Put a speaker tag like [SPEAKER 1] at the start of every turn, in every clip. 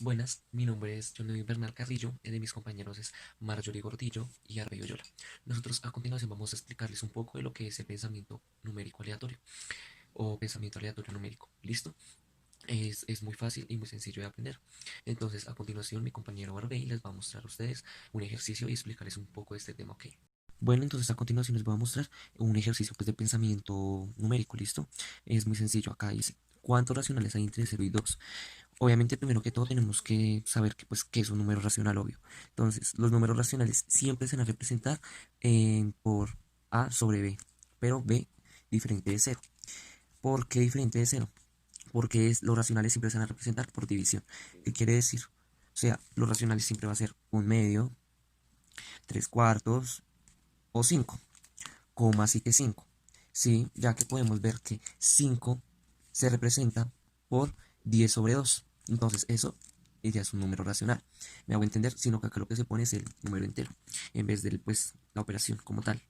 [SPEAKER 1] Buenas, mi nombre es John Bernal Carrillo y de mis compañeros es Marjorie Gordillo y Arbey Oyola. Nosotros a continuación vamos a explicarles un poco de lo que es el pensamiento numérico aleatorio o pensamiento aleatorio numérico. ¿Listo? Es muy fácil y muy sencillo de aprender. Entonces, a continuación, mi compañero Arbey les va a mostrar a ustedes un ejercicio y explicarles un poco de este tema, ¿ok? Bueno, entonces a continuación les voy a mostrar un ejercicio pues, de pensamiento numérico, ¿listo? Es muy sencillo, acá dice, ¿cuántos racionales hay entre 0 y 2? Obviamente, primero que todo, tenemos que saber que es un número racional, obvio. Entonces, los números racionales siempre se van a representar por A sobre B, pero B diferente de cero. ¿Por qué diferente de cero? Porque los racionales siempre se van a representar por división. ¿Qué quiere decir? O sea, los racionales siempre va a ser un medio, tres cuartos o 5, coma así que 5. Sí, ya que podemos ver que 5 se representa por 10 sobre 2. Entonces eso ya es un número racional. Me hago entender, sino que acá lo que se pone es el número entero, en vez de pues, la operación como tal.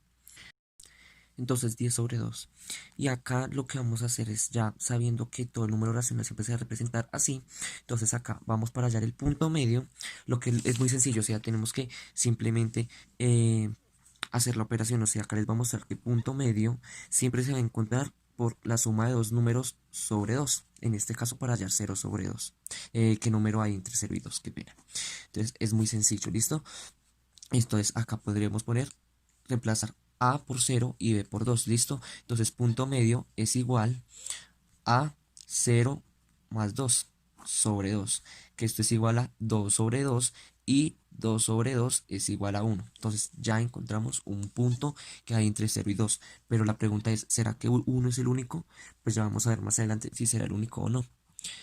[SPEAKER 1] Entonces 10 sobre 2. Y acá lo que vamos a hacer es ya sabiendo que todo el número racional siempre se va a representar así. Entonces acá vamos para hallar el punto medio. Lo que es muy sencillo, o sea, tenemos que simplemente hacer la operación. O sea, acá les vamos a mostrar que el punto medio siempre se va a encontrar por la suma de dos números sobre 2. En este caso para hallar 0 sobre 2. ¿Qué número hay entre 0 y 2? Qué pena. Entonces es muy sencillo, ¿listo? Entonces acá podríamos poner, reemplazar A por 0 y B por 2, ¿listo? Entonces punto medio es igual a 0 más 2 sobre 2, que esto es igual a 2 sobre 2 y 2 sobre 2 es igual a 1. Entonces ya encontramos un punto que hay entre 0 y 2. Pero la pregunta es, ¿será que 1 es el único? Pues ya vamos a ver más adelante si será el único o no.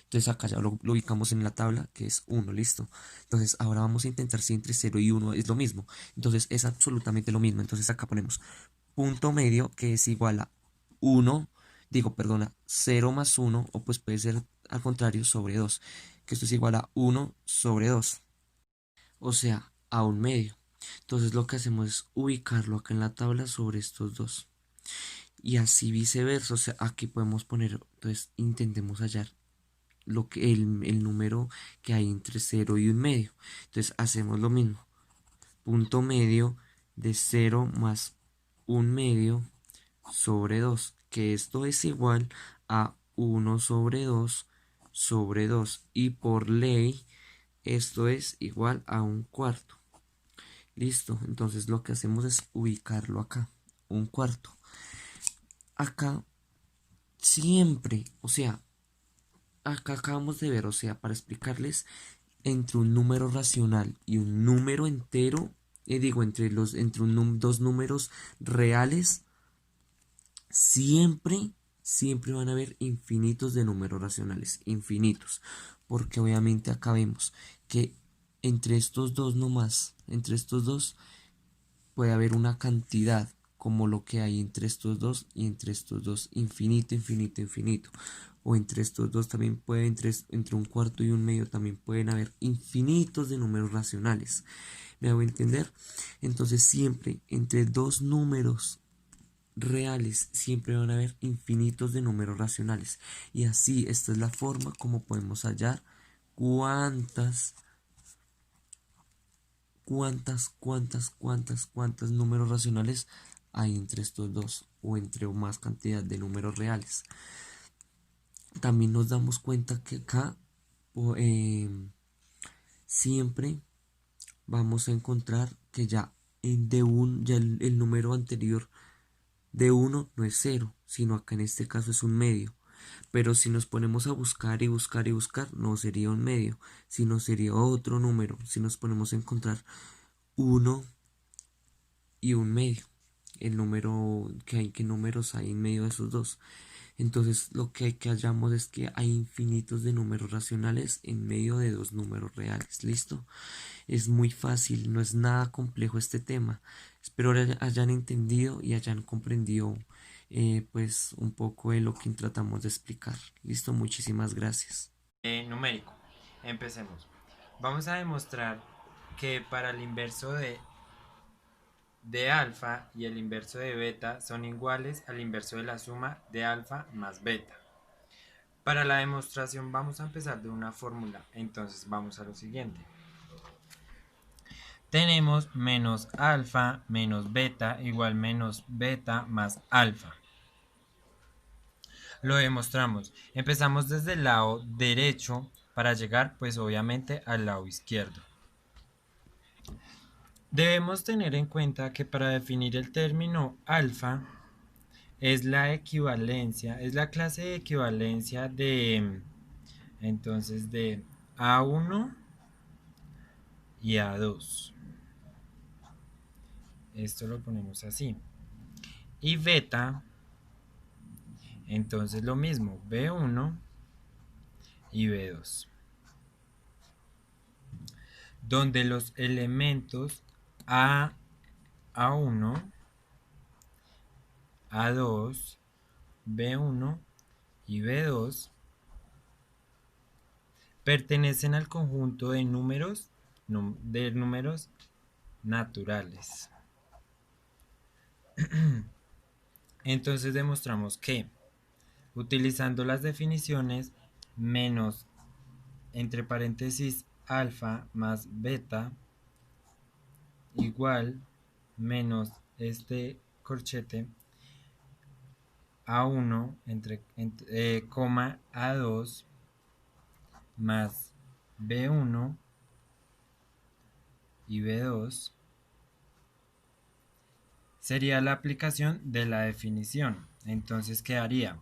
[SPEAKER 1] Entonces acá ya lo ubicamos en la tabla que es 1, listo. Entonces ahora vamos a intentar si entre 0 y 1 es lo mismo. Entonces es absolutamente lo mismo. Entonces acá ponemos punto medio que es igual a 1, digo, perdona, 0 más 1, o pues puede ser al contrario sobre 2, que esto es igual a 1 sobre 2, o sea, a un medio. Entonces lo que hacemos es ubicarlo acá en la tabla sobre estos dos. Y así viceversa, o sea, aquí podemos poner, entonces intentemos hallar el número que hay entre 0 y un medio. Entonces hacemos lo mismo. Punto medio de 0 más un medio sobre 2, que esto es igual a 1 sobre 2 sobre 2 y por ley esto es igual a un cuarto. Listo, entonces lo que hacemos es ubicarlo acá, un cuarto. Acá siempre, o sea, acá acabamos de ver, o sea, para explicarles entre un número racional y un número entero, digo, entre dos números reales, siempre van a haber infinitos de números racionales, infinitos, porque obviamente acá vemos que entre estos dos nomás, entre estos dos puede haber una cantidad como lo que hay entre estos dos y entre estos dos, infinito, infinito, infinito. O entre estos dos también puede, entre un cuarto y un medio también pueden haber infinitos de números racionales. ¿Me hago entender? Entonces siempre entre dos números reales siempre van a haber infinitos de números racionales. Y así, esta es la forma como podemos hallar cuántas, cuántas números racionales hay entre estos dos o entre o más cantidad de números reales. También nos damos cuenta que acá siempre vamos a encontrar que ya el número anterior de uno no es cero, sino acá en este caso es un medio. Pero si nos ponemos a buscar y buscar y buscar, no sería un medio, sino sería otro número. Si nos ponemos a encontrar uno y un medio, el número que hay, qué números hay en medio de esos dos. Entonces lo que hay que hallamos es que hay infinitos de números racionales en medio de dos números reales. ¿Listo? Es muy fácil, no es nada complejo este tema. Espero hayan entendido y hayan comprendido pues un poco de lo que tratamos de explicar. Listo, muchísimas gracias.
[SPEAKER 2] Numérico. Empecemos. Vamos a demostrar que para el inverso de alfa y el inverso de beta son iguales al inverso de la suma de alfa más beta. Para la demostración vamos a empezar de una fórmula, entonces vamos a lo siguiente. Tenemos menos alfa menos beta igual menos beta más alfa. Lo demostramos. Empezamos desde el lado derecho para llegar pues obviamente al lado izquierdo. Debemos tener en cuenta que para definir el término alfa es la equivalencia, es la clase de equivalencia de entonces de A1 y A2. Esto lo ponemos así. Y beta, entonces lo mismo, B1 y B2. Donde los elementos A1, A2, B1 y B2 pertenecen al conjunto de números naturales. Entonces demostramos que utilizando las definiciones menos entre paréntesis alfa más beta igual menos este corchete A1 coma A2 más B1 y B2 sería la aplicación de la definición. Entonces quedaría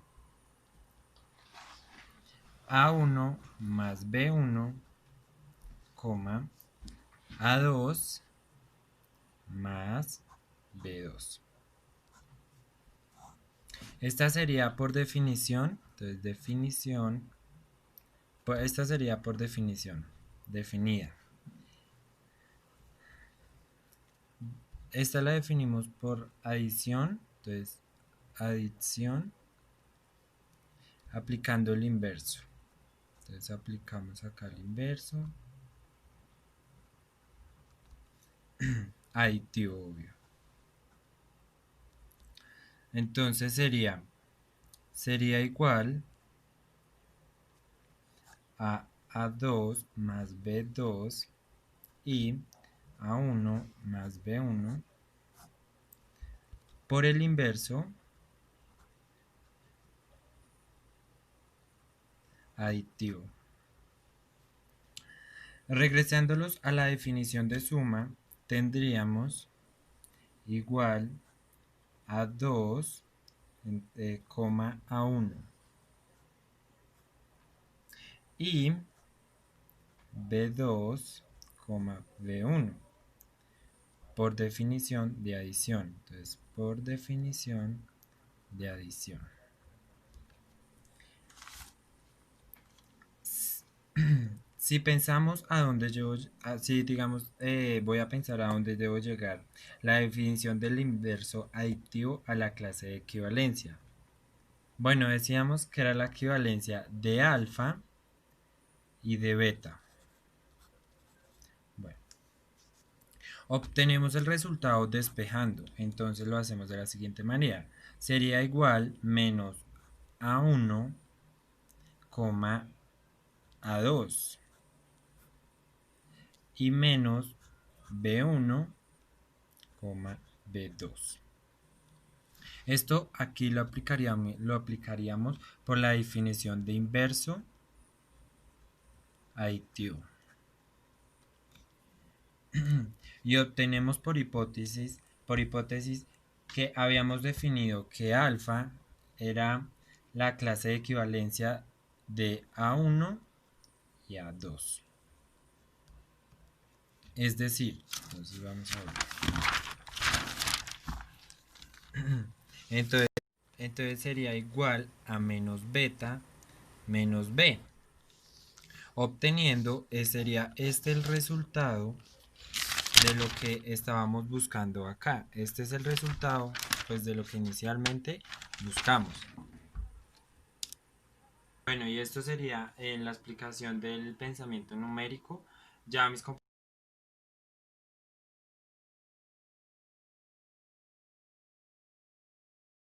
[SPEAKER 2] A1 más B1, coma, A2 más B2. Esta sería por definición, entonces definición, esta sería por definición, definida. Esta la definimos por adición, entonces adición aplicando el inverso. Entonces aplicamos acá el inverso. Aditivo, obvio. Entonces sería igual a A2 más B2 y A1 más B1 por el inverso aditivo. Regresándolos a la definición de suma, tendríamos igual a 2, a 1 y B2, B1 por definición de adición. Entonces, por definición de adición. Si pensamos a dónde yo, si digamos, voy a pensar a dónde debo llegar, la definición del inverso aditivo a la clase de equivalencia. Bueno, decíamos que era la equivalencia de alfa y de beta. Bueno, obtenemos el resultado despejando, entonces lo hacemos de la siguiente manera. Sería igual menos A1, A2 y menos B1, B2. Esto aquí lo aplicaríamos por la definición de inverso aditivo. Y obtenemos por hipótesis que habíamos definido que alfa era la clase de equivalencia de A1 y A2. Es decir, entonces vamos a ver. Entonces sería igual a menos beta menos B. Obteniendo, sería este el resultado de lo que estábamos buscando acá. Este es el resultado pues de lo que inicialmente buscamos. Bueno, y esto sería la explicación del pensamiento numérico. Ya mis compañeros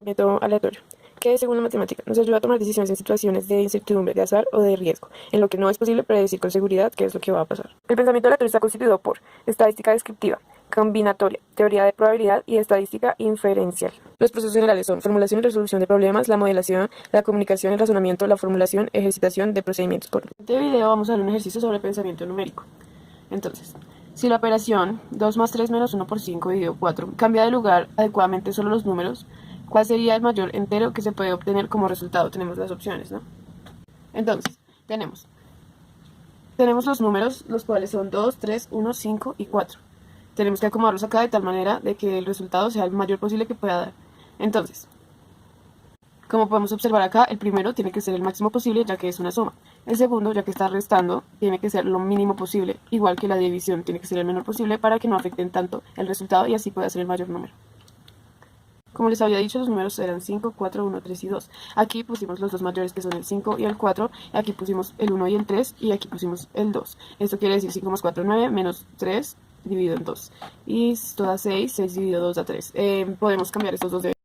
[SPEAKER 3] método aleatorio, que, según la matemática, nos ayuda a tomar decisiones en situaciones de incertidumbre, de azar o de riesgo, en lo que no es posible predecir con seguridad qué es lo que va a pasar. El pensamiento aleatorio está constituido por estadística descriptiva, combinatoria, teoría de probabilidad y estadística inferencial. Los procesos generales son formulación y resolución de problemas, la modelación, la comunicación, el razonamiento, la formulación, ejercitación de procedimientos. En este video vamos a ver un ejercicio sobre pensamiento numérico. Entonces, si la operación 2 más 3 menos 1 por 5 dividido 4 cambia de lugar adecuadamente solo los números, ¿cuál sería el mayor entero que se puede obtener como resultado? Tenemos las opciones, ¿no? Entonces, tenemos los números, los cuales son 2, 3, 1, 5 y 4. Tenemos que acomodarlos acá de tal manera de que el resultado sea el mayor posible que pueda dar. Entonces, como podemos observar acá, el primero tiene que ser el máximo posible, ya que es una suma. El segundo, ya que está restando, tiene que ser lo mínimo posible, igual que la división tiene que ser el menor posible para que no afecten tanto el resultado y así pueda ser el mayor número. Como les había dicho, los números eran 5, 4, 1, 3 y 2. Aquí pusimos los dos mayores, que son el 5 y el 4. Aquí pusimos el 1 y el 3. Y aquí pusimos el 2. Esto quiere decir 5 más 4, 9, menos 3 dividido en 2. Y esto da 6, 6 dividido 2 da 3. Podemos cambiar estos dos de